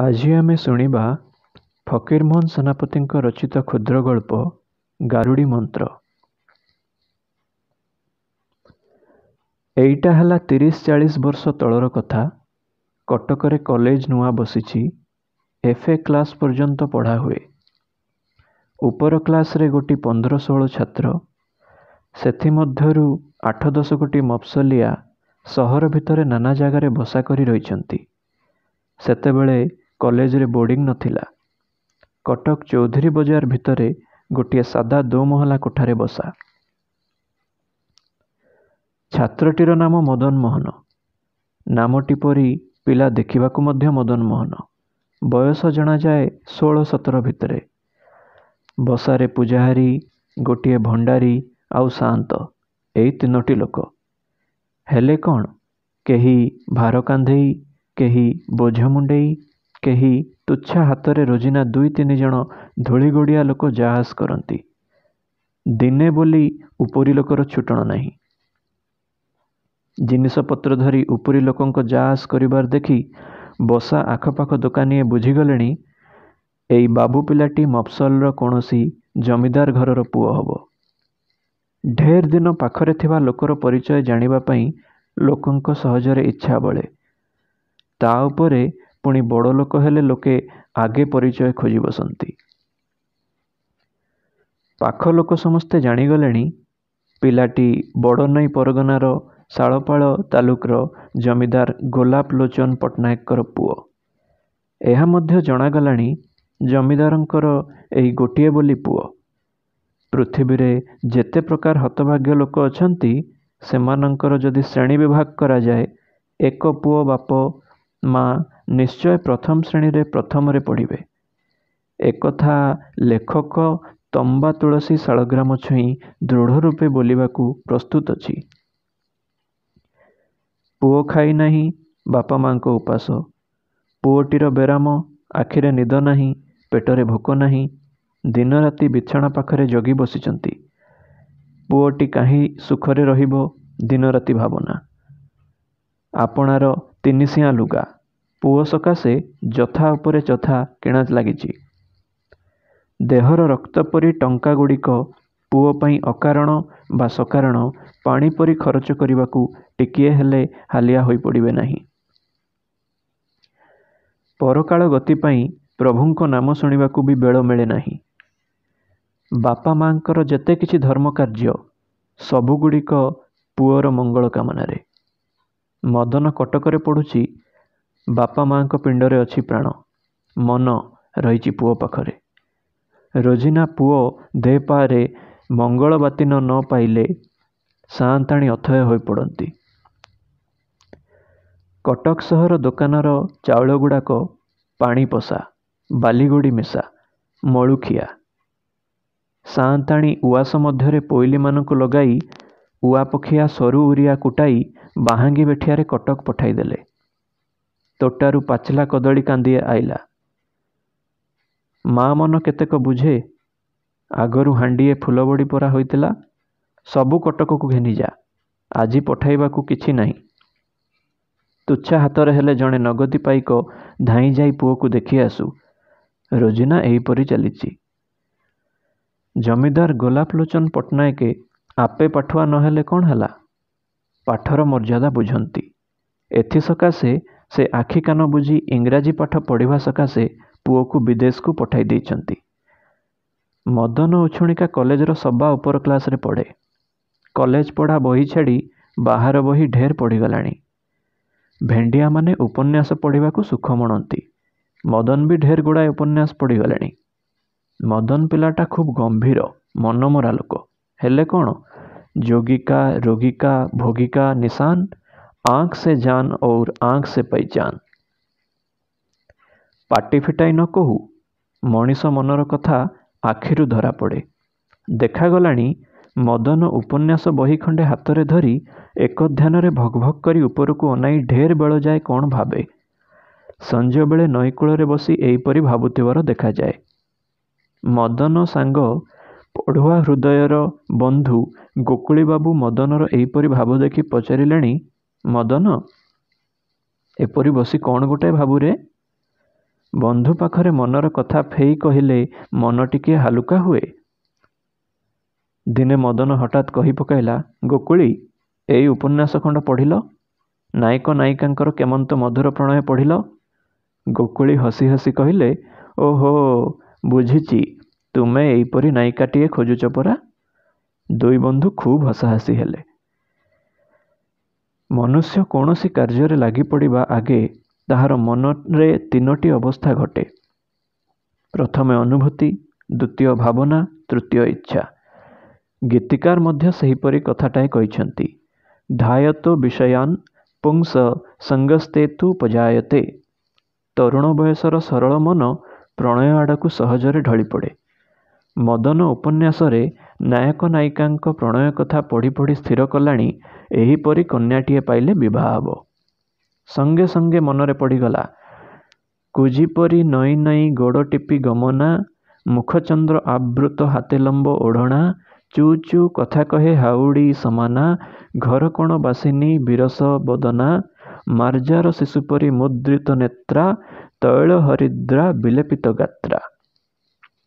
ଆଜି ଆମେ ଶୁଣିବା ଫକୀରମୋହନ ସେନାପତିଙ୍କ ରଚିତ କ୍ଷୁଦ୍ର ଗଳ୍ପ ଗାରୁଡ଼ି ମନ୍ତ୍ର। ଏଇଟା ହେଲା 30-40 ବର୍ଷ ତଳର କଥା। କଟକରେ କଲେଜ ନୂଆ ବସିଛି। FA କ୍ଲାସ୍ ପର୍ଯ୍ୟନ୍ତ ପଢ଼ା ହୁଏ। ଉପର କ୍ଲାସରେ ଗୋଟି 15-16 ଛାତ୍ର। ସେଥିମଧ୍ୟରୁ 8-10 ଗୋଟି ମଫସଲିଆ ସହର ଭିତରେ ନାନା ଜାଗାରେ ବସା କରି ରହିଛନ୍ତି। ସେତେବେଳେ କଲେଜରେ ବୋର୍ଡ଼ିଂ ନଥିଲା। କଟକ ଚୌଧୁରୀ ବଜାର ଭିତରେ ଗୋଟିଏ ସାଦା ଦୋମହଲା କୋଠାରେ ବସା। ଛାତ୍ରଟିର ନାମ ମଦନ ମୋହନ। ନାମଟି ପରି ପିଲା ଦେଖିବାକୁ ମଧ୍ୟ ମଦନ ମୋହନ। ବୟସ ଜଣାଯାଏ 16-17 ଭିତରେ। ବସାରେ ପୂଜାହାରୀ, ଗୋଟିଏ ଭଣ୍ଡାରୀ ଆଉ ସାଆନ୍ତ, ଏଇ 3ଟି ଲୋକ। ହେଲେ କ'ଣ, କେହି ଭାର କାନ୍ଧେଇ, କେହି ବୋଝ ମୁଣ୍ଡେଇ, କେହି ତୁଚ୍ଛା ହାତରେ ରୋଜିନା 2-3 ଜଣ ଧୂଳିଗୋଡ଼ିଆ ଲୋକ ଯାଆସ କରନ୍ତି। ଦିନେ ବୋଲି ଉପରି ଲୋକର ଛୁଟଣ ନାହିଁ। ଜିନିଷପତ୍ର ଧରି ଉପରି ଲୋକଙ୍କ ଯାଆସ କରିବାର ଦେଖି ବସା ଆଖପାଖ ଦୋକାନୀଏ ବୁଝିଗଲେଣି, ଏଇ ବାବୁ ପିଲାଟି ମଫସଲର କୌଣସି ଜମିଦାର ଘରର ପୁଅ ହବ। ଢେର ଦିନ ପାଖରେ ଥିବା ଲୋକର ପରିଚୟ ଜାଣିବା ପାଇଁ ଲୋକଙ୍କ ସହଜରେ ଇଚ୍ଛା ବଳେ। ତା ଉପରେ ପୁଣି ବଡ଼ ଲୋକ ହେଲେ ଲୋକେ ଆଗେ ପରିଚୟ ଖୋଜି ବସନ୍ତି। ପାଖ ଲୋକ ସମସ୍ତେ ଜାଣିଗଲେଣି, ପିଲାଟି ବଡ଼ନଈ ପରଗନାର ଶାଳପାଳ ତାଲୁକର ଜମିଦାର ଗୋଲାପ ଲୋଚନ ପଟ୍ଟନାୟକଙ୍କର ପୁଅ। ଏହା ମଧ୍ୟ ଜଣାଗଲାଣି, ଜମିଦାରଙ୍କର ଏଇ ଗୋଟିଏ ବୋଲି ପୁଅ। ପୃଥିବୀରେ ଯେତେ ପ୍ରକାର ହତଭାଗ୍ୟ ଲୋକ ଅଛନ୍ତି, ସେମାନଙ୍କର ଯଦି ଶ୍ରେଣୀ ବିଭାଗ କରାଯାଏ, ଏକ ପୁଅ ବାପ ମା ନିଶ୍ଚୟ ପ୍ରଥମ ଶ୍ରେଣୀରେ ପ୍ରଥମରେ ପଢ଼ିବେ। ଏକଥା ଲେଖକ ତମ୍ବା ତୁଳସୀ ଶାଳଗ୍ରାମ ଛୁଇଁ ଦୃଢ଼ ରୂପେ ବୋଲିବାକୁ ପ୍ରସ୍ତୁତ ଅଛି। ପୁଅ ଖାଇ ନାହିଁ, ବାପା ମାଙ୍କ ଉପାସ। ପୁଅଟିର ବେରାମ, ଆଖିରେ ନିଦ ନାହିଁ, ପେଟରେ ଭୋକ ନାହିଁ। ଦିନ ରାତି ବିଛଣା ପାଖରେ ଜଗି ବସିଛନ୍ତି। ପୁଅଟି କାହିଁ ସୁଖରେ ରହିବ, ଦିନ ରାତି ଭାବନା। ଆପଣାର 3 ଲୁଗା ପୁଅ ସକାଶେ ଯଥା ଉପରେ ଯଥା କିଣା ଲାଗିଛି। ଦେହର ରକ୍ତ ପରି ଟଙ୍କାଗୁଡ଼ିକ ପୁଅ ପାଇଁ ଅକାରଣ ବା ସକାରଣ ପାଣି ପରି ଖରଚ କରିବାକୁ ଟିକିଏ ହେଲେ ହାଲିଆ ହୋଇପଡ଼ିବେ ନାହିଁ। ପରକାଳ ଗତି ପାଇଁ ପ୍ରଭୁଙ୍କ ନାମ ଶୁଣିବାକୁ ବି ବେଳ ମିଳେ ନାହିଁ। ବାପା ମାଙ୍କର ଯେତେ କିଛି ଧର୍ମ କାର୍ଯ୍ୟ, ସବୁଗୁଡ଼ିକ ପୁଅର ମଙ୍ଗଳ କାମନାରେ। ମଦନ କଟକରେ ପଢ଼ୁଛି। ବାପା ମାଙ୍କ ପିଣ୍ଡରେ ଅଛି ପ୍ରାଣ, ମନ ରହିଛି ପୁଅ ପାଖରେ। ରୋଜିନା ପୁଅ ଦେହପାରେ ମଙ୍ଗଳ ବାତିନ ନ ପାଇଲେ ସାଆନ୍ତାଣୀ ଅଥୟ ହୋଇପଡ଼ନ୍ତି। କଟକ ସହର ଦୋକାନର ଚାଉଳଗୁଡ଼ାକ ପାଣି ପଶା, ବାଲିଗୋଡ଼ି ମିଶା, ମଳୁଖିଆ। ସାଆନ୍ତାଣୀ ଉଆସ ମଧ୍ୟରେ ପୋଇଲିମାନଙ୍କୁ ଲଗାଇ ଉଆପଖିଆ ସରୁ ଉରିଆ କୁଟାଇ ବାହାଙ୍ଗି ବେଠିଆରେ କଟକ ପଠାଇଦେଲେ। ତୋଟାରୁ ପାଚିଲା କଦଳୀ କାନ୍ଦିଏ ଆଇଲା। ମା ମନ କେତେକ ବୁଝେ। ଆଗରୁ ହାଣ୍ଡିଏ ଫୁଲବଡ଼ି ପରା ହୋଇଥିଲା, ସବୁ କଟକକୁ ଘେନିଯା, ଆଜି ପଠାଇବାକୁ କିଛି ନାହିଁ। ତୁଚ୍ଛା ହାତରେ ହେଲେ ଜଣେ ନଗଦୀ ପାଇକ ଧାଇଁ ଯାଇ ପୁଅକୁ ଦେଖି ଆସୁ। ରୋଜିନା ଏହିପରି ଚାଲିଛି। ଜମିଦାର ଗୋଲାପ ଲୋଚନ ପଟ୍ଟନାୟକେ ଆପେ ପାଠୁଆ ନ ହେଲେ କ'ଣ ହେଲା, ପାଠର ମର୍ଯ୍ୟାଦା ବୁଝନ୍ତି। ଏଥିସକାଶେ ସେ ଆଖି କାନ ବୁଜି ଇଂରାଜୀ ପାଠ ପଢ଼ିବା ସକାଶେ ପୁଅକୁ ବିଦେଶକୁ ପଠାଇ ଦେଇଛନ୍ତି। ମଦନ ଉଛୁଣିକା କଲେଜର ସବା ଉପର କ୍ଲାସରେ ପଢ଼େ। କଲେଜ ପଢ଼ା ବହି ଛାଡ଼ି ବାହାର ବହି ଢେର ପଢ଼ିଗଲାଣି। ଭେଣ୍ଡିଆମାନେ ଉପନ୍ୟାସ ପଢ଼ିବାକୁ ସୁଖ ମଣନ୍ତି। ମଦନ ବି ଢେର ଗୁଡ଼ାଏ ଉପନ୍ୟାସ ପଢ଼ିଗଲେଣି। ମଦନ ପିଲାଟା ଖୁବ୍ ଗମ୍ଭୀର, ମନମରା ଲୋକ। ହେଲେ କ'ଣ, ଯୋଗିକା ରୋଗିକା ଭୋଗିକା ନିଶାନ, ଆँଖ ସେ ଜାନ ଔର ଆँଖ ସେ ପହଚାନ। ପାଟି ଫିଟାଇ ନ କହୁ, ମଣିଷ ମନର କଥା ଆଖିରୁ ଧରାପଡ଼େ। ଦେଖାଗଲାଣି, ମଦନ ଉପନ୍ୟାସ ବହି ଖଣ୍ଡେ ହାତରେ ଧରି ଏକଧ୍ୟାନରେ ଭକ୍ ଭକ୍ କରି ଉପରକୁ ଅନାଇ ଢେର ବେଳ ଯାଏ କ'ଣ ଭାବେ। ସଞ୍ଜବେଳେ ନଈକୂଳରେ ବସି ଏଇପରି ଭାବୁଥିବାର ଦେଖାଯାଏ। ମଦନ ସାଙ୍ଗ ପଢ଼ୁଆ ହୃଦୟର ବନ୍ଧୁ ଗୋକୁଳିବାବୁ ମଦନର ଏହିପରି ଭାବ ଦେଖି ପଚାରିଲେଣି, ମଦନ, ଏପରି ବସି କ'ଣ ଗୋଟାଏ ଭାବୁରେ? बंधु पाखरे मनर कथा फेई कहिले मन टिके हालुका हुए। दिने मदन हठात कही पकाइला, गोकुली एई उपन्यास खंड पढ़िल, नायक नायिकांकर केमंत मधुर प्रणय पढ़िल। गोकुली हसी हसी कहिले, ओहो बुझिची, तुमे एईपरी नायिकाटिए खोजुच परा। दुई बंधु खूब हसाहसी हेले। मनुष्य कौनसी कार्य लगी पड़ा आगे ताहार मनरे तीनोटी अवस्था घटे। प्रथमे अनुभूति, द्वितीय भावना, तृतीय इच्छा। गीतिकार मध्य सेहीपरि कथाटाए कहिछन्ति, ध्यायतो विषयान् पुंस संगस्तेतु पजायते। तरुण बयसर सरल मन प्रणय आड़कू सहजरे ढली पड़े। मदन उपन्यासरे नायक नायिकांक प्रणय कथा पढ़ी पढ़ी स्थिर कलाणी एहीपरि कन्याटिए पाइले विवाह हब। संगे संगे मनरे पड़ीगला, कुजीपरी नई नई गोड़ टिपी गमना, मुखचंद्र आवृत हाते लंब ओढ़णा, चू चू कथा कहे हाउड़ी समाना, घर कोण बासिनी बिरस बदना, मार्जार शिशुपरी मुद्रित नेत्रा, तैल हरिद्रा बिलेपित गात्रा।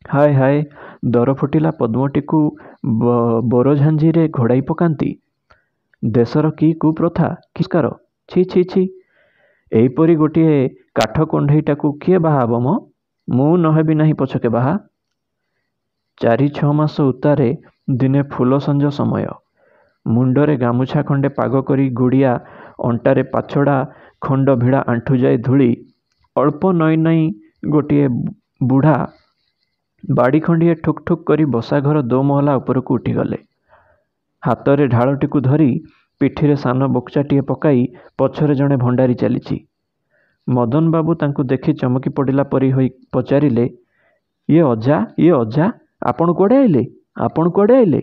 हाय हाय दर फुटिला पद्मटीकू बोरझांझीरे घोड़ाई पकांती। देशर की कुप्रथा किस्कार, छी छी छी। एहीपरी गोटिए काठ कंढईटाकू किए बाहाब म? मु नहेबी नाही पछके बाहा। 4-6 मास उतारे दिने फूल संज समय, मुंडरे गामुछा खंडे पाग करी गुड़िया, अंटारे पाछड़ा खंड भिड़ा आंठू जाए धूली, अल्प नई नई गोटिए बुढ़ा बाड़ी खंडिए ठुक ठुक करी बसा घर 2 महला उपरकू उठीगले। हातरे ढालटीकू धरी पिठीरे सान बोक्चाटिए पकाई पछरे जणे भंडारी चलीची। मदन बाबू तांकू देखी चमकी पड़िला परी होई पचारिले, ये अजा आपण कुआडे आइले, आपण कुआडे आइले?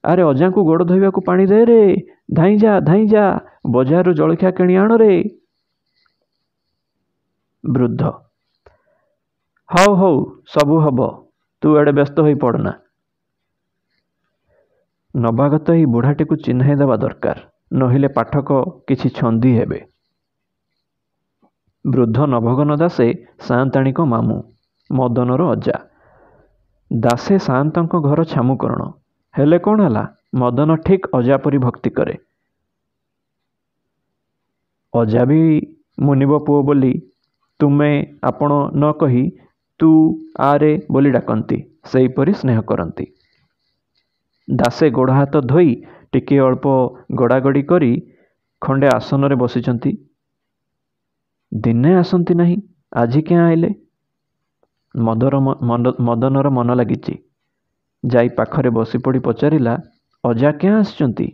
अरे अजांकू गोड़ धोइबाकू पानी दे रे, धाई जा बजारु जलखिया किणी आण रे। वृद्ध, हौ सबू हब, तू एडे व्यस्त होई पड़ना। नवागत एही बुढ़ाटीकू चिन्हाई देवा दरकार, नहिले पाठक किछि छंदी हेबे। वृद्ध नभगन दासे साआंताणीक मामू, मदनर अजा। दासे साआंतଙ୍କ घर छामुकरण, हेले कौन हला, मदन ठीक अजा परी भक्ति करे। अजा भी मुनिब पुओ बोली तुमे आपण न कही तू आरे बोली डाकती, सेहीपरि स्नेह करती। दासे गोड़ हाथ धोई टिके अल्प गड़ागड़ी करी खंडे आसनरे बसिचंती। दिने आसंती नहीं, आजी क्या आइले? मदनर मन लागिची। जाई पाखरे बसी पड़ी पचारिला, अजा क्या आसचंती?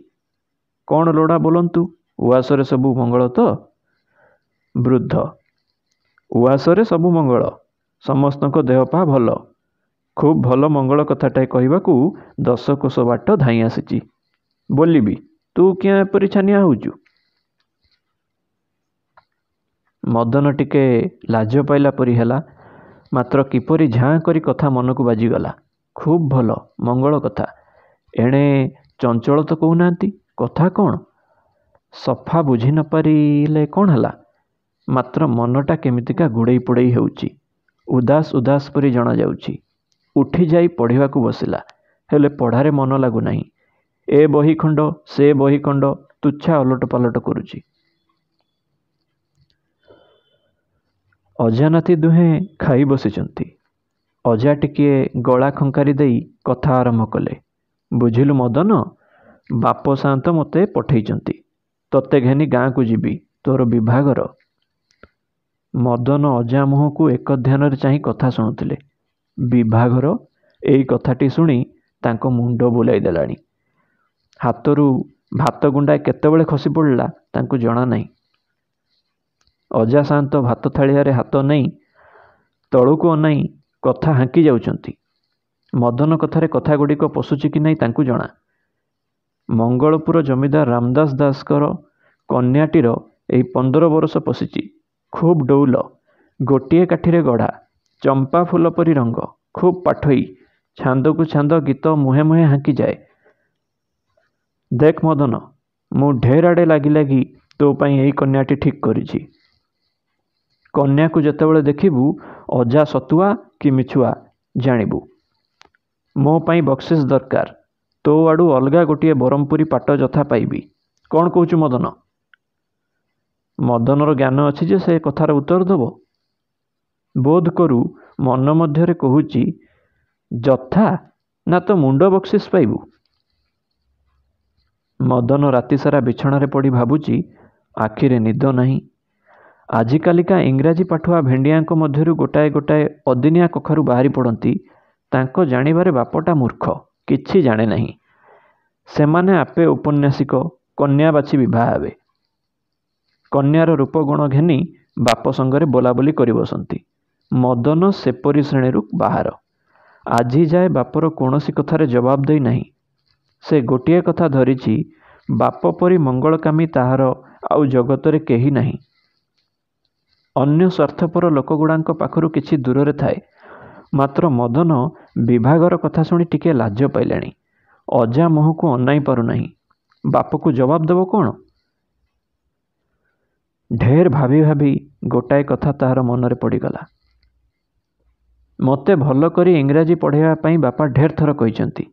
कौन लोड़ा बोलंतु, उआसरे सबू मंगल तो? वृद्ध, उआसरे सबू मंगल, समस्तक देहपा भल, खूब भल मंगल कथाटाए कहबाकू 10 कोस बाट धाई आसीची। बोलिबी, तू क्या एपरी छानिया होचु? मदन टिके लाज पाइला परी हेला, मात्र किपरि झाँ करी कथा मनकू बाजिगला। खूब भल मंगल कथा, एणे चंचल तो कहूनांती, कथा कौन? सफा बुझी न पारिले कौन हला, मात्र मनटा केमितिका गुड़ेई पुड़ेई हेउची, उदास उदास परी जना जाउची। उठी जाई पढ़िबाकू बसिला, हेले पढ़ारे मन लागू नाही। ए बही खंड से बही खंड तुच्छा अलट पालट करुची। अजा नाती दुहें खाई बसिचंती। अजा टिकिए गला खंकारी देई कथा आरंभ कले, बुझिलु मदन, बाप सात मते पठेइचंती, तते घेनी गाँ को जीवी, तोर विभागर। मदन अजा मुह को एक ध्यान चाही कथा शुणुथिले। विभागर एई कथाटी शुणी तांको मुंड बुलाई देलाणी। हातरू भात गुंडाए केतेबेले खसी पड़ला तांको जणा नाही। अजा शांत भात थालियारे हाथ नहीं तलुको अनाई कथा हांकी जाउचंती। मदन कथारे कथा गुड़िक पशुची कि नहीं तांकू जणा। मंगलपुर जमीदार रामदास दासकर कन्याटीर एई 15 बरस पशिची। खूब डौल, गोटिए काठीरे गढ़ा, चंपा फूल परी रंग, खूब पाठई, छांदकू छांद गीत मुहे मुहे हांकी जाए। देख मदन, मु ढेर आड़े लागी लागी तो पाई एई कन्याटी ठीक करिछि। कन्या को जेतेबेले देखिबू अजा सतुआ कि मिछुआ जानिबू। मो पाई बक्सिस दरकार, तो आड़ू अलगा गोटे बरमपुरी पाट जथा पाइबी। कौन कहूचु मदन? मदनर ज्ञान अच्छी जे से कथार उत्तर देव। बोध करू मन मध्यरे कहूची जथा ना तो मुंड बक्सिस पाइबू। मदन राति सारा बिछणारे पड़ी भाबुची, आखिरे निद नहीं। आजिकालिका इंग्राजी पाठुआ भेंडियाଙ୍କ ମଧ୍ୟରୁ ଗୋଟାଏ ଗୋଟାଏ ଅଦିନିଆ କଖାରୁ ବାହାରି ପଡ଼ନ୍ତି। ତାଙ୍କ ଜାଣିବାରେ ବାପଟା ମୂର୍ଖ, କିଛି ଜାଣେ ନାହିଁ। ସେମାନେ ଆପେ ଉପନ୍ୟାସିକ କନ୍ୟା ବାଛି ବିବାହ ହେବେ। କନ୍ୟାର ରୂପଗୁଣ ଘେନି ବାପ ସଙ୍ଗରେ ବୋଲାବୋଲି କରି ବସନ୍ତି। ମଦନ ସେପରି ଶ୍ରେଣୀରୁ ବାହାର। ଆଜି ଯାଏ ବାପର କୌଣସି କଥାରେ ଜବାବ ଦେଇ ନାହିଁ। ସେ ଗୋଟିଏ କଥା ଧରିଛି, ବାପ ପରି ମଙ୍ଗଳକାମୀ ତାହାର ଆଉ ଜଗତରେ କେହି ନାହିଁ। ଅନ୍ୟ ସ୍ୱାର୍ଥପର ଲୋକଗୁଡ଼ାଙ୍କ ପାଖରୁ କିଛି ଦୂରରେ ଥାଏ। ମାତ୍ର ମଦନ ବିଭାଘର କଥା ଶୁଣି ଟିକେ ଲାଜ ପାଇଲାଣି। ଅଜା ମୁହଁକୁ ଅନାଇ ପାରୁନାହିଁ। ବାପକୁ ଜବାବ ଦେବ କ'ଣ? ଢେର ଭାବି ଭାବି ଗୋଟାଏ କଥା ତାହାର ମନରେ ପଡ଼ିଗଲା। ମୋତେ ଭଲ କରି ଇଂରାଜୀ ପଢ଼ାଇବା ପାଇଁ ବାପା ଢେର ଥର କହିଛନ୍ତି।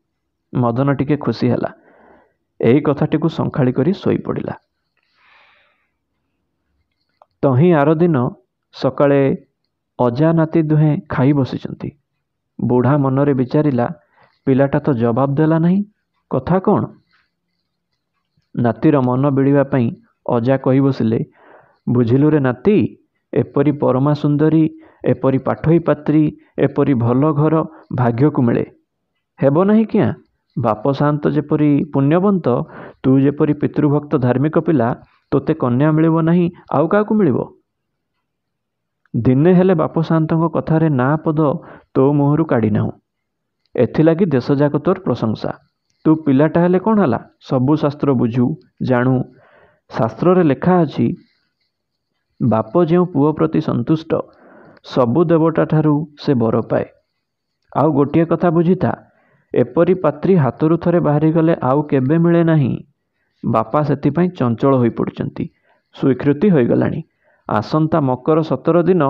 ମଦନ ଟିକେ ଖୁସି ହେଲା। ଏହି କଥାଟିକୁ ସଂଖାଳି କରି ଶୋଇପଡ଼ିଲା। ତହିଁ ଆର ଦିନ ସକାଳେ ଅଜା ନାତି ଦୁହେଁ ଖାଇ ବସିଛନ୍ତି। ବୁଢ଼ା ମନରେ ବିଚାରିଲା, ପିଲାଟା ତ ଜବାବ ଦେଲା ନାହିଁ, କଥା କ'ଣ? ନାତିର ମନ ବିଳିବା ପାଇଁ ଅଜା କହି ବସିଲେ, ବୁଝିଲୁ ରେ ନାତି, ଏପରି ପରମା ସୁନ୍ଦରୀ, ଏପରି ପାଠୋଇ ପାତ୍ରୀ, ଏପରି ଭଲ ଘର ଭାଗ୍ୟକୁ ମିଳେ। ହେବ ନାହିଁ କିଆଁ? ବାପ ସାଆନ୍ତ ଯେପରି ପୁଣ୍ୟବନ୍ତ, ତୁ ଯେପରି ପିତୃଭକ୍ତ ଧାର୍ମିକ ପିଲା, ତୋତେ କନ୍ୟା ମିଳିବ ନାହିଁ ଆଉ କାହାକୁ ମିଳିବ? ଦିନେ ହେଲେ ବାପ ସାଆନ୍ତଙ୍କ କଥାରେ ନା ପଦ ତୋ ମୁହଁରୁ କାଢ଼ି ନାହୁଁ। ଏଥିଲାଗି ଦେଶଯାକ ତୋର ପ୍ରଶଂସା। ତୁ ପିଲାଟା ହେଲେ କ'ଣ ହେଲା, ସବୁ ଶାସ୍ତ୍ର ବୁଝୁ ଜାଣୁ। ଶାସ୍ତ୍ରରେ ଲେଖା ଅଛି, ବାପ ଯେଉଁ ପୁଅ ପ୍ରତି ସନ୍ତୁଷ୍ଟ, ସବୁ ଦେବତା ଠାରୁ ସେ ବର ପାଏ। ଆଉ ଗୋଟିଏ କଥା ବୁଝିଥା, ଏପରି ପାତ୍ରୀ ହାତରୁ ଥରେ ବାହାରିଗଲେ ଆଉ କେବେ ମିଳେ ନାହିଁ। ବାପା ସେଥିପାଇଁ ଚଞ୍ଚଳ ହୋଇପଡ଼ିଛନ୍ତି। ସ୍ୱୀକୃତି ହୋଇଗଲାଣି। ଆସନ୍ତା ମକର 17 ଦିନ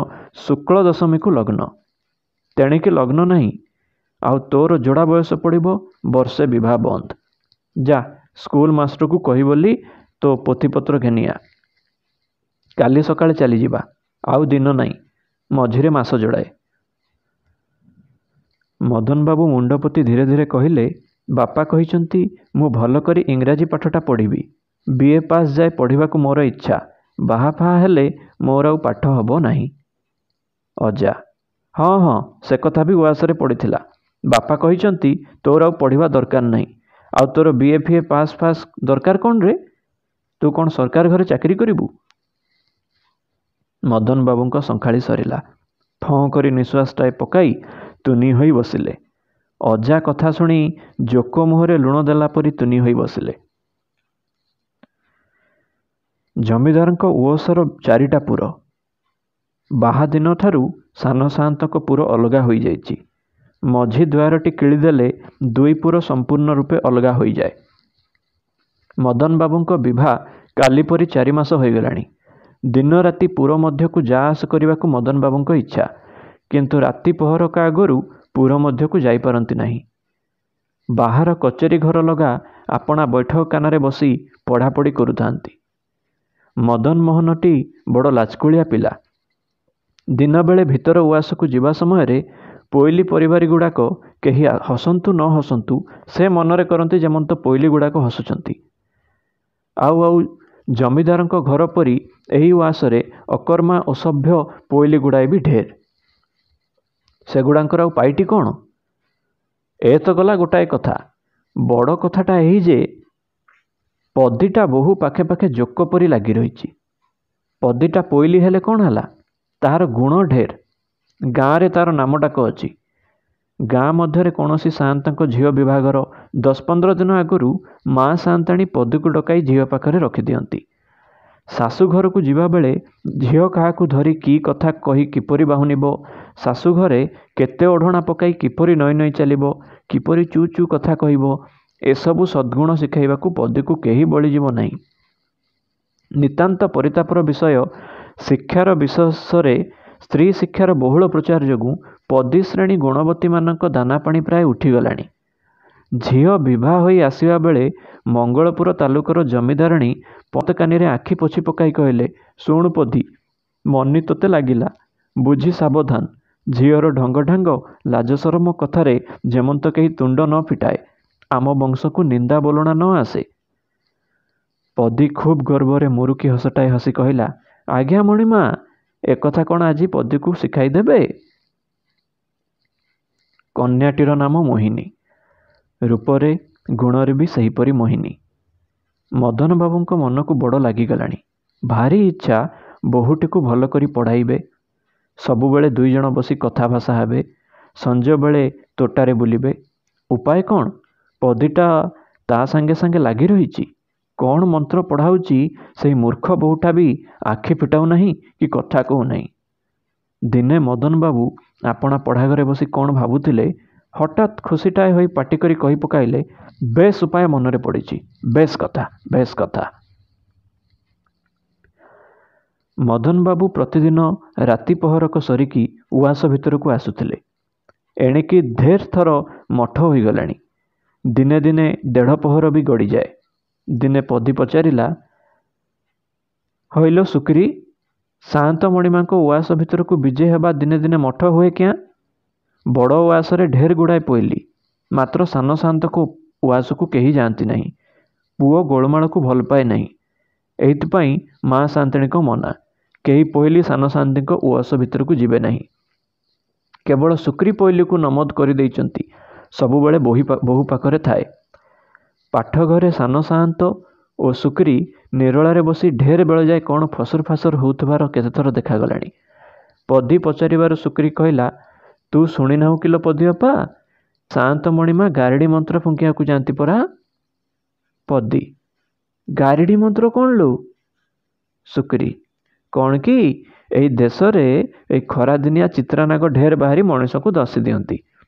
ଶୁକ୍ଳ ଦଶମୀକୁ ଲଗ୍ନ। ତେଣିକି ଲଗ୍ନ ନାହିଁ, ଆଉ ତୋର ଯୋଡ଼ା ବୟସ ପଡ଼ିବ, ବର୍ଷେ ବିବାହ ବନ୍ଦ। ଯା ସ୍କୁଲ ମାଷ୍ଟରକୁ କହି ବୋଲି ତୋ ପୋଥିପତ୍ର ଘେନିଆ। କାଲି ସକାଳେ ଚାଲିଯିବା। ଆଉ ଦିନ ନାହିଁ, ମଝିରେ ମାସ ଯୋଡ଼ାଏ। ମଦନ ବାବୁ ମୁଣ୍ଡ ପୋତି ଧୀରେ ଧୀରେ କହିଲେ, ବାପା କହିଛନ୍ତି ମୁଁ ଭଲ କରି ଇଂରାଜୀ ପାଠଟା ପଢ଼ିବି। BA ପାସ୍ ଯାଏ ପଢ଼ିବାକୁ ମୋର ଇଚ୍ଛା। ବାହା ଫାହା ହେଲେ ମୋର ଆଉ ପାଠ ହେବ ନାହିଁ। ଅଜା, ହଁ ହଁ, ସେ କଥା ବି ଉଆସରେ ପଡ଼ିଥିଲା। ବାପା କହିଛନ୍ତି ତୋର ଆଉ ପଢ଼ିବା ଦରକାର ନାହିଁ। ଆଉ ତୋର BA FA ପାସ୍ ଫାସ୍ ଦରକାର କ'ଣ ରେ? ତୁ କ'ଣ ସରକାର ଘରେ ଚାକିରି କରିବୁ? ମଦନ ବାବୁଙ୍କ ସଂଖାଳି ସରିଲା। ଫଁ କରି ନିଶ୍ୱାସଟାଏ ପକାଇ ତୁନି ହୋଇ ବସିଲେ। ଅଜା କଥା ଶୁଣି ଜୋକ ମୁହଁରେ ଲୁଣ ଦେଲା ପରି ତୁନି ହୋଇ ବସିଲେ। ଜମିଦାରଙ୍କ ଉଅସର 4ଟା ପୁର। ବାହା ଦିନଠାରୁ ସାନ ସାଆନ୍ତଙ୍କ ପୁର ଅଲଗା ହୋଇଯାଇଛି। ମଝି ଦ୍ୱାରଟି କିଳିଦେଲେ 2 ପୁର ସମ୍ପୂର୍ଣ୍ଣ ରୂପେ ଅଲଗା ହୋଇଯାଏ। ମଦନ ବାବୁଙ୍କ ବିଭା କାଲି ପରି 4 ମାସ ହୋଇଗଲାଣି। ଦିନ ରାତି ପୁର ମଧ୍ୟକୁ ଯା ଆସ କରିବାକୁ ମଦନ ବାବୁଙ୍କ ଇଚ୍ଛା, କିନ୍ତୁ ରାତି ପହରକା ଆଗରୁ ପୁର ମଧ୍ୟକୁ ଯାଇପାରନ୍ତି ନାହିଁ। ବାହାର କଚେରୀ ଘର ଲଗା ଆପଣା ବୈଠକଖାନାରେ ବସି ପଢ଼ାପଢ଼ି କରୁଥାନ୍ତି। ମଦନ ମୋହନଟି ବଡ଼ ଲାଜକୁଳିଆ ପିଲା। ଦିନବେଳେ ଭିତର ଉଆସକୁ ଯିବା ସମୟରେ ପୋଇଲି ପରିବାରୀ ଗୁଡ଼ାକ କେହି ହସନ୍ତୁ ନ ହସନ୍ତୁ, ସେ ମନରେ କରନ୍ତି ଯେମନ୍ତ ପୋଇଲି ଗୁଡ଼ାକ ହସୁଛନ୍ତି। ଆଉ ଜମିଦାରଙ୍କ ଘର ପରି ଏହି ଉଆସରେ ଅକର୍ମା ଅସଭ୍ୟ ପୋଇଲି ଗୁଡ଼ାଏ ବି ଢେର। ସେଗୁଡ଼ାଙ୍କର ଆଉ ପାଇଟି କ'ଣ? ଏ ତ ଗଲା ଗୋଟାଏ କଥା। ବଡ଼ କଥାଟା ଏହି ଯେ ପଦୀଟା ବହୁ ପାଖେ ପାଖେ ଜୋକ ପରି ଲାଗି ରହିଛି। ପଦୀଟା ପୋଇଲି ହେଲେ କ'ଣ ହେଲା, ତାହାର ଗୁଣ ଢେର। ଗାଁରେ ତାର ନାମଟାକ ଅଛି। ଗାଁ ମଧ୍ୟରେ କୌଣସି ସାଆନ୍ତଙ୍କ ଝିଅ ବିଭାଘର 10-15 ଦିନ ଆଗରୁ ମା ସାଆନ୍ତାଣୀ ପଦୀକୁ ଡକାଇ ଝିଅ ପାଖରେ ରଖିଦିଅନ୍ତି। ଶାଶୁ ଘରକୁ ଯିବାବେଳେ ଝିଅ କାହାକୁ ଧରି କି କଥା କହି କିପରି ବାହୁନିବ, ଶାଶୁ ଘରେ କେତେ ଓଢ଼ଣା ପକାଇ କିପରି ନଈ ନଈ ଚାଲିବ, କିପରି ଚୁ ଚୁ କଥା କହିବ, ଏସବୁ ସଦ୍ଗୁଣ ଶିଖାଇବାକୁ ପଦୀକୁ କେହି ବଳିଯିବ ନାହିଁ। ନିତାନ୍ତ ପରିତାପର ବିଷୟ, ଶିକ୍ଷାର ବିଶେଷରେ ସ୍ତ୍ରୀ ଶିକ୍ଷାର ବହୁଳ ପ୍ରଚାର ଯୋଗୁଁ ପଦୀ ଶ୍ରେଣୀ ଗୁଣବତୀମାନଙ୍କ ଦାନାପାଣି ପ୍ରାୟ ଉଠିଗଲାଣି। ଝିଅ ବିଭା ହୋଇ ଆସିବା ବେଳେ ମଙ୍ଗଳପୁର ତାଲୁକର ଜମିଦାରଣୀ ପଦକାନିରେ ଆଖି ପୋଛି ପକାଇ କହିଲେ, ଶୁଣୁ ପଦୀ, ମନି ତୋତେ ଲାଗିଲା, ବୁଝି ସାବଧାନ, ଝିଅର ଢଙ୍ଗଢାଙ୍ଗ ଲାଜସରମ କଥାରେ ଯେମନ୍ତ କେହି ତୁଣ୍ଡ ନ ଫିଟାଏ, ଆମ ବଂଶକୁ ନିନ୍ଦା ବୋଲଣା ନ ଆସେ। ପଦୀ ଖୁବ୍ ଗର୍ବରେ ମୁରୁକି ହସଟାଏ ହସି କହିଲା, ଆଜ୍ଞା ମଣିମା, ଏକଥା କ'ଣ ଆଜି ପଦୀକୁ ଶିଖାଇ ଦେବେ? କନ୍ୟାଟିର ନାମ ମୋହିନୀ, ରୂପରେ ଗୁଣରେ ବି ସେହିପରି ମୋହିନୀ। ମଦନବାବୁଙ୍କ ମନକୁ ବଡ଼ ଲାଗିଗଲାଣି। ଭାରି ଇଚ୍ଛା ବୋହୂଟିକୁ ଭଲ କରି ପଢ଼ାଇବେ, ସବୁବେଳେ ଦୁଇଜଣ ବସି କଥାଭାଷା ହେବେ, ସଞ୍ଜବେଳେ ତୋଟାରେ ବୁଲିବେ। ଉପାୟ କ'ଣ? ପଦୀଟା ତା ସାଙ୍ଗେ ସାଙ୍ଗେ ଲାଗି ରହିଛି। କ'ଣ ମନ୍ତ୍ର ପଢ଼ାଉଛି ସେହି ମୂର୍ଖ ବୋହୂଟା ବି ଆଖି ଫିଟାଉ ନାହିଁ କି କଥା କହୁନାହିଁ। ଦିନେ ମଦନବାବୁ ଆପଣା ପଢ଼ାଘରେ ବସି କ'ଣ ଭାବୁଥିଲେ, ହଠାତ୍ ଖୁସିଟାଏ ହୋଇ ପାଟି କରି କହି ପକାଇଲେ, ବେଶ୍ ଉପାୟ ମନରେ ପଡ଼ିଛି, ବେଶ୍ କଥା, ବେଶ୍ କଥା। ମଦନବାବୁ ପ୍ରତିଦିନ ରାତି ପହରକ ସରିକି ଉଆସ ଭିତରକୁ ଆସୁଥିଲେ। ଏଣିକି ଢେର ଥର ମଠ ହୋଇଗଲାଣି। ଦିନେ ଦିନେ ଦେଢ଼ ପହର ବି ଗଡ଼ିଯାଏ। ଦିନେ ପଦୀ ପଚାରିଲା, ହଇଲୋ ଶୁକ୍ରୀ, ସାଆନ୍ତ ମଣିମାଙ୍କ ଉଆସ ଭିତରକୁ ବିଜେ ହେବା ଦିନେ ଦିନେ ମଠ ହୁଏ କିଆଁ? ବଡ଼ ଉଆସରେ ଢେର ଗୁଡ଼ାଏ ପୋଇଲି, ମାତ୍ର ସାନ ସାଆନ୍ତଙ୍କ ଉଆସକୁ କେହି ଯାଆନ୍ତି ନାହିଁ। ପୁଅ ଗୋଳମାଳକୁ ଭଲ ପାଏ ନାହିଁ। ଏଇଥିପାଇଁ ମା ସାଆନ୍ତାଣୀଙ୍କ ମନା, କେହି ପୋଇଲି ସାନ ସାଆନ୍ତୀଙ୍କ ଉଆସ ଭିତରକୁ ଯିବେ ନାହିଁ। କେବଳ ଶୁକ୍ରୀ ପୋଇଲିକୁ ନମଦ କରିଦେଇଛନ୍ତି, ସବୁବେଳେ ବୋହୂ ପାଖରେ ଥାଏ। ପାଠଘରେ ସାନ ସାଆନ୍ତ ଓ ଶୁକ୍ରୀ ନିରୋଳାରେ ବସି ଢେର ବେଳ ଯାଏ କ'ଣ ଫସର ଫାସର ହେଉଥିବାର କେତେଥର ଦେଖାଗଲାଣି। ପଦୀ ପଚାରିବାରୁ ଶୁକ୍ରୀ କହିଲା, ତୁ ଶୁଣିନାହୁଁ କିଲୋ ପଦୀ ଅପା, ସାଆନ୍ତ ମଣିମା ଗାରିଡ଼ି ମନ୍ତ୍ର ଫୁଙ୍କିବାକୁ ଯାଆନ୍ତି ପରା। ପଦୀ, ଗାରିଡ଼ି ମନ୍ତ୍ର କ'ଣ ଲୋ? ଶୁକ୍ରୀ, କ'ଣ କି, ଏଇ ଦେଶରେ ଏଇ ଖରାଦିନିଆ ଚିତ୍ରାନାଗ ଢେର ବାହାରି ମଣିଷକୁ ଦଶି ଦିଅନ୍ତି।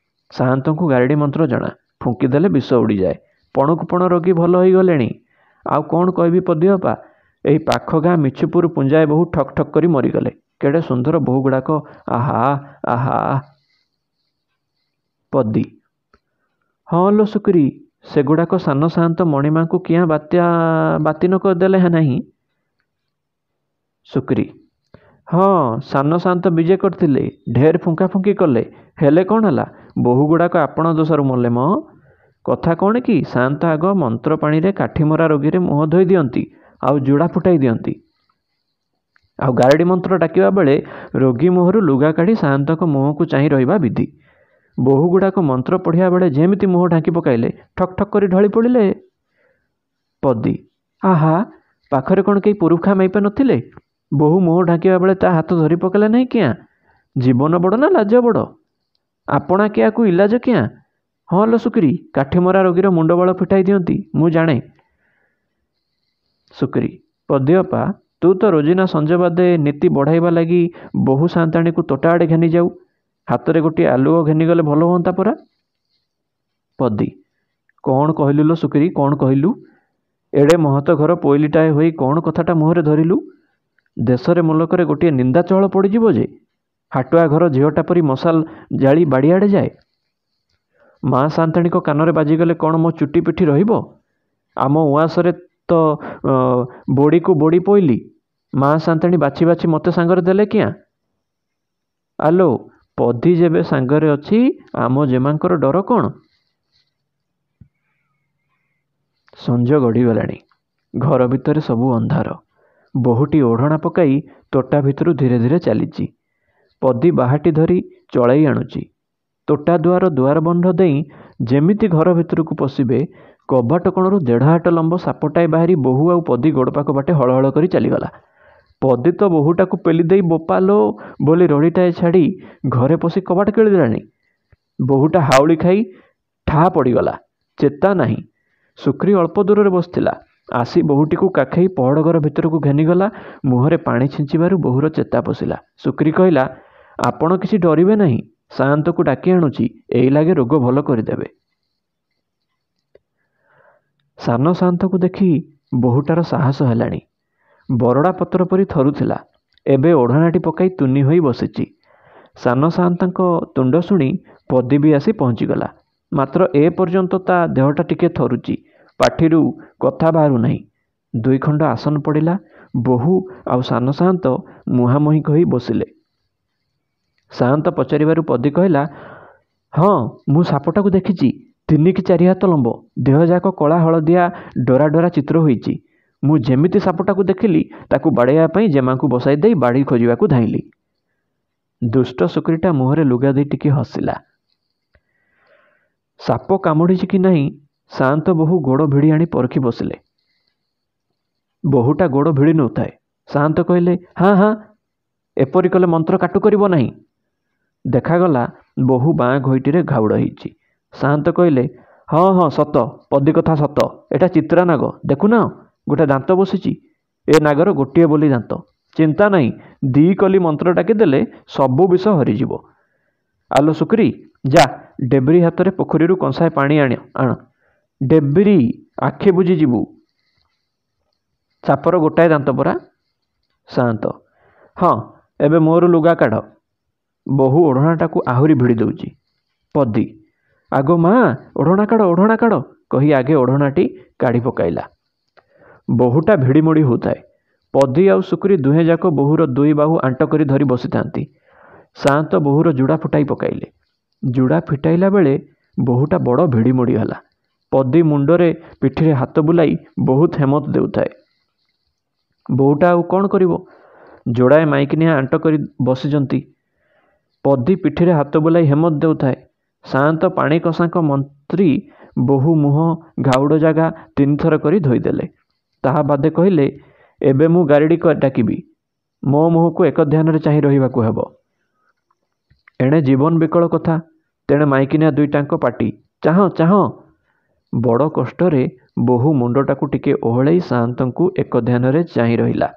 ସାଆନ୍ତଙ୍କୁ ଗାରିଡ଼ି ମନ୍ତ୍ର ଜଣା, ଫୁଙ୍କିଦେଲେ ବିଷ ଉଡ଼ିଯାଏ। ପଣକୁ ପଣ ରୋଗୀ ଭଲ ହୋଇଗଲେଣି। ଆଉ କ'ଣ କହିବି ପଦୀ ଅପା, ଏଇ ପାଖ ଗାଁ ମିଛୁପୁର ପୁଞ୍ଜାଏ ବୋହୂ ଠକ୍ ଠକ୍ କରି ମରିଗଲେ। କେଡ଼େ ସୁନ୍ଦର ବୋହୂ ଗୁଡ଼ାକ, ଆହା ଆହା। ପଦୀ, ହଁ ଲୋ ଶୁକ୍ରୀ, ସେଗୁଡ଼ାକ ସାନ ସାଆନ୍ତ ମଣିମାଙ୍କୁ କିଆଁ ବାତିନ କରିଦେଲେ ନାହିଁ? ଶୁକ୍ରୀ, ହଁ, ସାନ ସାଆନ୍ତ ବିଜେ କରିଥିଲେ, ଢେର ଫୁଙ୍କା ଫୁଙ୍କି କଲେ, ହେଲେ କ'ଣ ହେଲା, ବୋହୂ ଗୁଡ଼ାକ ଆପଣ ଦୋଷରୁ ମଲେ ମ। କଥା କ'ଣ କି, ସାଆନ୍ତ ଆଗ ମନ୍ତ୍ର ପାଣିରେ କାଠିମରା ରୋଗୀରେ ମୁହଁ ଧୋଇ ଦିଅନ୍ତି, ଆଉ ଜୁଡ଼ା ଫୁଟାଇ ଦିଅନ୍ତି। ଆଉ ଗାରିଡ଼ି ମନ୍ତ୍ର ଡାକିବା ବେଳେ ରୋଗୀ ମୁହଁରୁ ଲୁଗା କାଢ଼ି ସାଆନ୍ତଙ୍କ ମୁହଁକୁ ଚାହିଁ ରହିବା ବିଧି। ବୋହୂ ଗୁଡ଼ାକ ମନ୍ତ୍ର ପଢ଼ିବା ବେଳେ ଯେମିତି ମୁହଁ ଢାଙ୍କି ପକାଇଲେ, ଠକ୍ ଠକ୍ କରି ଢଳି ପଡ଼ିଲେ। ପଦୀ, ଆହା, ପାଖରେ କ'ଣ କେହି ପୁରୁଖା ମାଇପା ନଥିଲେ? ବୋହୂ ମୁହଁ ଢାଙ୍କିବା ବେଳେ ତା ହାତ ଧରି ପକାଇଲେ ନାହିଁ କିଆଁ? ଜୀବନ ବଡ଼ ନା ଲାଜ ବଡ଼? ଆପଣା କିଆକୁ ଇଲାଜ କିଆଁ? ହଁ ଲୋ ଶୁକ୍ରୀ, କାଠିମରା ରୋଗୀର ମୁଣ୍ଡ ବାଳ ଫିଟାଇ ଦିଅନ୍ତି, ମୁଁ ଜାଣେ। ଶୁକ୍ରୀ, ପଦୀ ଅପା, ତୁ ତ ରୋଜିନା ସଞ୍ଜ ବାଦେ ନୀତି ବଢ଼ାଇବା ଲାଗି ବୋହୂ ସାଆନ୍ତାଣୀକୁ ତୋଟା ଆଡ଼େ ଘେନି ଯାଉ, ହାତରେ ଗୋଟିଏ ଆଲୁଅ ଘେନିଗଲେ ଭଲ ହୁଅନ୍ତା ପରା। ପଦୀ, କ'ଣ କହିଲୁ ଲୋ ଶୁକ୍ରୀ, କ'ଣ କହିଲୁ? ଏଡ଼େ ମହତ ଘର ପୋଇଲିଟାଏ ହୋଇ କ'ଣ କଥାଟା ମୁହଁରେ ଧରିଲୁ? ଦେଶରେ ମୁଲକରେ ଗୋଟିଏ ନିନ୍ଦା ଚହଳ ପଡ଼ିଯିବ ଯେ, ହାଟୁଆ ଘର ଝିଅଟା ପରି ମଶାଲ ଜାଳି ବାଡ଼ିଆଡ଼େ ଯାଏ। ମା ସାଆନ୍ତାଣୀଙ୍କ କାନରେ ବାଜିଗଲେ କ'ଣ ମୋ ଚୁଟି ପିଠି ରହିବ? ଆମ ଉଆସରେ ତ ବୋଡ଼ିକୁ ବୋଡ଼ି ପୋଇଲି, ମା ସାଆନ୍ତାଣୀ ବାଛି ବାଛି ମୋତେ ସାଙ୍ଗରେ ଦେଲେ କିଆଁ? ଆଲୋ, ପଦୀ ଯେବେ ସାଙ୍ଗରେ ଅଛି, ଆମ ଜେମାଙ୍କର ଡର କ'ଣ? ସଞ୍ଜ ଗଡ଼ିଗଲାଣି। ଘର ଭିତରେ ସବୁ ଅନ୍ଧାର। ବୋହୂଟି ଓଢ଼ଣା ପକାଇ ତୋଟା ଭିତରୁ ଧୀରେ ଧୀରେ ଚାଲିଛି। ପଦୀ ବାହାଟି ଧରି ଚଳାଇ ଆଣୁଛି। ତୋଟା ଦୁଆର ବନ୍ଧ ଦେଇ ଯେମିତି ଘର ଭିତରକୁ ପଶିବେ, କବାଟ କଣରୁ ଦେଢ଼ ହାଟ ଲମ୍ବ ସାପଟାଏ ବାହାରି ବୋହୂ ଆଉ ପଦୀ ଗୋଡ଼ପାଖ ବାଟେ ହଳ ହଳ କରି ଚାଲିଗଲା। ପଦୀ ତ ବୋହୂଟାକୁ ପେଲି ଦେଇ ବୋପାଲୋ ବୋଲି ରଡ଼ିଟାଏ ଛାଡ଼ି ଘରେ ପଶି କବାଟ କିଳିଦେଲାଣି। ବୋହୂଟା ହାଉଳି ଖାଇ ଠା ପଡ଼ିଗଲା, ଚେତା ନାହିଁ। ଶୁକ୍ରୀ ଅଳ୍ପ ଦୂରରେ ବସିଥିଲା, ଆସି ବୋହୂଟିକୁ କାଖେଇ ପହଡ଼ ଘର ଭିତରକୁ ଘେନିଗଲା। ମୁହଁରେ ପାଣି ଛିଞ୍ଚିବାରୁ ବୋହୂର ଚେତା ପଶିଲା। ଶୁକ୍ରୀ କହିଲା, ଆପଣ କିଛି ଡରିବେ ନାହିଁ, ସାଆନ୍ତକୁ ଡାକି ଆଣୁଛି, ଏଇ ଲାଗେ ରୋଗ ଭଲ କରିଦେବେ। ସାନ ସାଆନ୍ତକୁ ଦେଖି ବୋହୂଟାର ସାହସ ହେଲାଣି। ବରଡ଼ା ପତ୍ର ପରି ଥରୁଥିଲା। ଏବେ ଓଢ଼ଣାଟି ପକାଇ ତୁନି ହୋଇ ବସିଛି। ସାନ ସାଆନ୍ତଙ୍କ ତୁଣ୍ଡ ଶୁଣି ପଦୀ ବି ଆସି ପହଞ୍ଚିଗଲା। ମାତ୍ର ଏ ପର୍ଯ୍ୟନ୍ତ ତା ଦେହଟା ଟିକେ ଥରୁଛି, ପାଟିରୁ କଥା ବାହାରୁ ନାହିଁ। 2 ଖଣ୍ଡ ଆସନ ପଡ଼ିଲା। ବୋହୂ ଆଉ ସାନ ସାଆନ୍ତ ମୁହାଁମୁହିଁ ହୋଇ ବସିଲେ। ସାଆନ୍ତ ପଚାରିବାରୁ ପଦୀ କହିଲା, ହଁ ମୁଁ ସାପଟାକୁ ଦେଖିଛି। 3 କି 4 ହାତ ଲମ୍ବ, ଦେହଯାକ କଳା ହଳଦିଆ ଡୋରା ଡୋରା ଚିତ୍ର ହୋଇଛି। ମୁଁ ଯେମିତି ସାପଟାକୁ ଦେଖିଲି ତାକୁ ବାଡ଼େଇବା ପାଇଁ ଜେମାଙ୍କୁ ବସାଇ ଦେଇ ବାଡ଼ି ଖୋଜିବାକୁ ଧାଇଁଲି। ଦୁଷ୍ଟ ଶୁକ୍ରୀଟା ମୁହଁରେ ଲୁଗା ଦେଇ ଟିକେ ହସିଲା। ସାପ କାମୁଡ଼ିଛି କି ନାହିଁ ସାଆନ୍ତ ବୋହୂ ଗୋଡ଼ ଭିଡ଼ି ଆଣି ପରଖି ବସିଲେ। ବୋହୂଟା ଗୋଡ଼ ଭିଡ଼ି ନେଉଥାଏ। ସାଆନ୍ତ କହିଲେ, ହାଁ ହାଁ, ଏପରି କଲେ ମନ୍ତ୍ର କାଟୁ କରିବ ନାହିଁ। ଦେଖାଗଲା ବୋହୂ ବାଁ ଘୋଇଟିରେ ଘାଉଡ଼ ହେଇଛି। ସାଆନ୍ତ କହିଲେ, ହଁ ହଁ ସତ, ପଦୀ କଥା ସତ। ଏଟା ଚିତ୍ରା ନାଗ, ଦେଖୁନ ଗୋଟେ ଦାନ୍ତ ବସିଛି। ଏ ନାଗର ଗୋଟିଏ ବୋଲି ଦାନ୍ତ। ଚିନ୍ତା ନାହିଁ, 2 କଲି ମନ୍ତ୍ର ଡାକିଦେଲେ ସବୁ ବିଷ ହରିଯିବ। ଆଲୋ ଶୁକ୍ରୀ, ଯା ଡେବ୍ରି ହାତରେ ପୋଖରୀରୁ କଂସାଏ ପାଣି ଆଣ। ଡେବ୍ରି, ଆଖି ବୁଜି ଯିବୁ। ସାପର ଗୋଟାଏ ଦାନ୍ତ ପରା। ସାଆନ୍ତ, ହଁ, ଏବେ ମୋର ଲୁଗା କାଢ଼। ବୋହୂ ଓଢ଼ଣାଟାକୁ ଆହୁରି ଭିଡ଼ି ଦେଉଛି। ପଦୀ, ଆଗୋ ମା, ଓଢ଼ଣା କାଢ଼ କହି ଆଗେ ଓଢ଼ଣାଟି କାଢ଼ି ପକାଇଲା। ବୋହୂଟା ଭିଡ଼ି ମୋଡ଼ି ହେଉଥାଏ। ପଦୀ ଆଉ ଶୁକ୍ରୀ ଦୁହେଁ ଯାକ ବୋହୂର 2 ବାହୁ ଆଣ୍ଟ କରି ଧରି ବସିଥାନ୍ତି। ସାଆନ୍ତ ବୋହୂର ଜୁଡ଼ା ଫୁଟାଇ ପକାଇଲେ। ଜୁଡ଼ା ଫିଟାଇଲା ବେଳେ ବୋହୂଟା ବଡ଼ ଭିଡ଼ି ମୋଡ଼ି ହେଲା। ପଦୀ ମୁଣ୍ଡରେ ପିଠିରେ ହାତ ବୁଲାଇ ବହୁତ ହେମତ ଦେଉଥାଏ। ବୋହୂଟା ଆଉ କ'ଣ କରିବ? ଯୋଡ଼ାଏ ମାଇକିନିଆ ଆଣ୍ଟ କରି ବସିଛନ୍ତି। ପଦୀ ପିଠିରେ ହାତ ବୁଲାଇ ହେମତ ଦେଉଥାଏ। ସାଆନ୍ତ ପାଣିକଷାଙ୍କ ମନ୍ତ୍ରୀ ବୋହୂ ମୁହଁ ଘାଉଡ଼ ଜାଗା 3 ଥର କରି ଧୋଇଦେଲେ। ତାହା ବାଦେ କହିଲେ, ଏବେ ମୁଁ ଗାରିଡ଼ି ଡାକିବି। ମୋ ମୁହଁକୁ ଏକ ଧ୍ୟାନରେ ଚାହିଁ ରହିବାକୁ ହେବ। ଏଣେ ଜୀବନ ବିକଳ କଥା, ତେଣେ ମାଇକିନିଆ 2ଟାଙ୍କ ପାଟି, ଚାହଁ। ବଡ଼ କଷ୍ଟରେ ବୋହୂ ମୁଣ୍ଡଟାକୁ ଟିକେ ଓହଳେଇ ସାଆନ୍ତଙ୍କୁ ଏକ ଧ୍ୟାନରେ ଚାହିଁ ରହିଲା।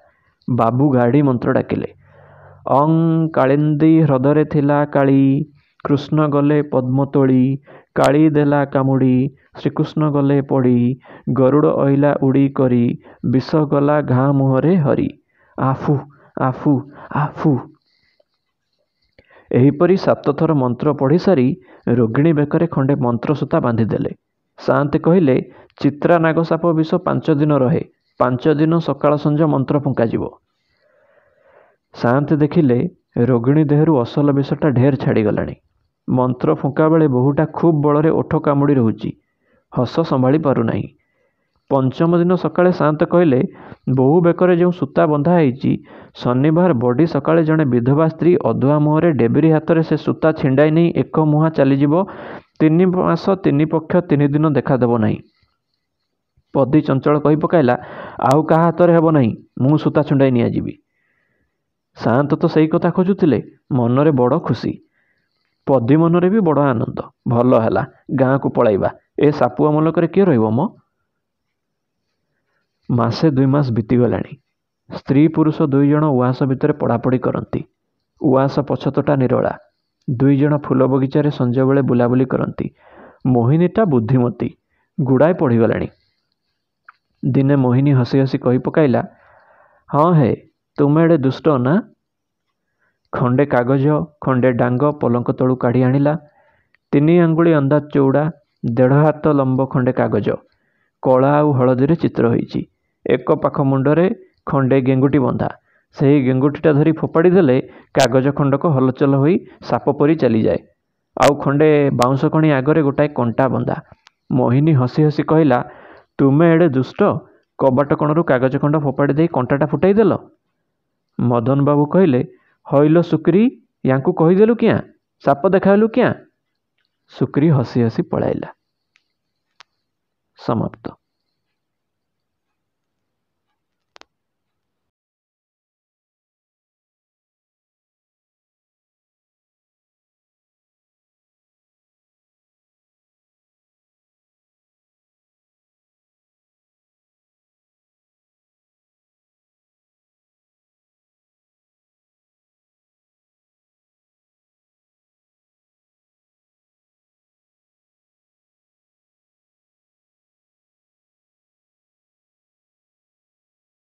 ବାବୁ ଗାଡ଼ି ମନ୍ତ୍ର ଡାକିଲେ। ଅଂ କାଳିନ୍ଦୀ ହ୍ରଦରେ ଥିଲା କାଳୀ, କୃଷ୍ଣ ଗଲେ ପଦ୍ମ ତୋଳି, କାଳୀ ଦେଲା କାମୁଡ଼ି, ଶ୍ରୀକୃଷ୍ଣ ଗଲେ ପଡ଼ି, ଗରୁଡ଼ ଅଇଲା ଉଡ଼ି କରି, ବିଷ ଗଲା ଘାଁ ମୁହଁରେ ହରି। ଆଫୁ ଆଫୁ ଆଫୁ। ଏହିପରି 7 ଥର ମନ୍ତ୍ର ପଢ଼ି ସାରି ରୋଗିଣୀ ବେକରେ ଖଣ୍ଡେ ମନ୍ତ୍ର ସୂତା ବାନ୍ଧିଦେଲେ। ସାଆନ୍ତେ କହିଲେ, ଚିତ୍ରା ନାଗସାପ ବିଷ 5 ଦିନ ରହେ। 5 ଦିନ ସକାଳ ସଞ୍ଜ ମନ୍ତ୍ର ଫୁଙ୍କାଯିବ। ସାଆନ୍ତେ ଦେଖିଲେ ରୋଗିଣୀ ଦେହରୁ ଅସଲ ବିଷଟା ଢେର ଛାଡ଼ିଗଲାଣି। ମନ୍ତ୍ର ଫୁଙ୍କା ବେଳେ ବୋହୂଟା ଖୁବ୍ ବଳରେ ଓଠ କାମୁଡ଼ି ରହୁଛି। ହସ ସମ୍ଭାଳି ପାରୁନାହିଁ। 5ମ ଦିନ ସକାଳେ ସାଆନ୍ତ କହିଲେ, ବୋହୂ ବେକରେ ଯେଉଁ ସୂତା ବନ୍ଧା ହେଇଛି, ଶନିବାର ବଡ଼ି ସକାଳେ ଜଣେ ବିଧବା ସ୍ତ୍ରୀ ଅଧୁଆ ମୁହଁରେ ଡେବିରି ହାତରେ ସେ ସୂତା ଛିଣ୍ଡାଇ ନେଇ ଏକ ମୁହାଁ ଚାଲିଯିବ। 3 ମାସ 3 ପକ୍ଷ 3 ଦିନ ଦେଖାଦେବ ନାହିଁ। ପଦୀ ଚଞ୍ଚଳ କହି ପକାଇଲା, ଆଉ କାହା ହାତରେ ହେବ ନାହିଁ, ମୁଁ ସୂତା ଛିଣ୍ଡାଇ ନିଆଯିବି। ସାଆନ୍ତ ତ ସେଇ କଥା ଖୋଜୁଥିଲେ। ମନରେ ବଡ଼ ଖୁସି। ପଦୀ ମନରେ ବି ବଡ଼ ଆନନ୍ଦ। ଭଲ ହେଲା, ଗାଁକୁ ପଳାଇବା। ଏ ସାପୁଆ ମୁଲକରେ କିଏ ରହିବ ମ? ମାସେ 2 ମାସ ବିତିଗଲାଣି। ସ୍ତ୍ରୀ ପୁରୁଷ 2 ଜଣ ଉଆସ ଭିତରେ ପଢ଼ାପଢ଼ି କରନ୍ତି। ଉଆସ ପଛତୋଟା ନିରୋଳା। 2 ଜଣ ଫୁଲ ବଗିଚାରେ ସଞ୍ଜବେଳେ ବୁଲାବୁଲି କରନ୍ତି। ମୋହିନୀଟା ବୁଦ୍ଧିମତୀ, ଗୁଡ଼ାଏ ପଢ଼ିଗଲାଣି। ଦିନେ ମୋହିନୀ ହସି ହସି କହି ପକାଇଲା, ହଁ ହେ, ତୁମେ ଏଡ଼େ ଦୁଷ୍ଟ ନା? ଖଣ୍ଡେ କାଗଜ, ଖଣ୍ଡେ ଡାଙ୍ଗ ପଲଙ୍କ ତଳୁ କାଢ଼ି ଆଣିଲା। 3 ଆଙ୍ଗୁଳି ଅନ୍ଦାଜ ଚଉଡ଼ା, 1.5 ହାତ ଲମ୍ବ ଖଣ୍ଡେ କାଗଜ। କଳା ଆଉ ହଳଦୀରେ ଚିତ୍ର ହୋଇଛି। ଏକ ପାଖ ମୁଣ୍ଡରେ ଖଣ୍ଡେ ଗେଙ୍ଗୁଟି ବନ୍ଧା। ସେହି ଗେଙ୍ଗୁଟିଟା ଧରି ଫୋପାଡ଼ି ଦେଲେ କାଗଜ ଖଣ୍ଡକ ହଲଚଲ ହୋଇ ସାପ ପରି ଚାଲିଯାଏ। ଆଉ ଖଣ୍ଡେ ବାଉଁଶ କଣି ଆଗରେ ଗୋଟାଏ କଣ୍ଟା ବନ୍ଧା। ମୋହିନୀ ହସି ହସି କହିଲା, ତୁମେ ଏଡ଼େ ଦୁଷ୍ଟ, କବାଟ କଣରୁ କାଗଜ ଖଣ୍ଡ ଫୋପାଡ଼ି ଦେଇ କଣ୍ଟାଟା ଫୁଟାଇ ଦେଲ। ମଦନ ବାବୁ କହିଲେ, ହଇଲୋ ଶୁକ୍ରୀ, ୟାଙ୍କୁ କହିଦେଲୁ କିଆଁ? ସାପ ଦେଖାଇଲୁ କିଆଁ? ଶୁକ୍ରୀ ହସି ହସି ପଳାଇଲା। ସମାପ୍ତ।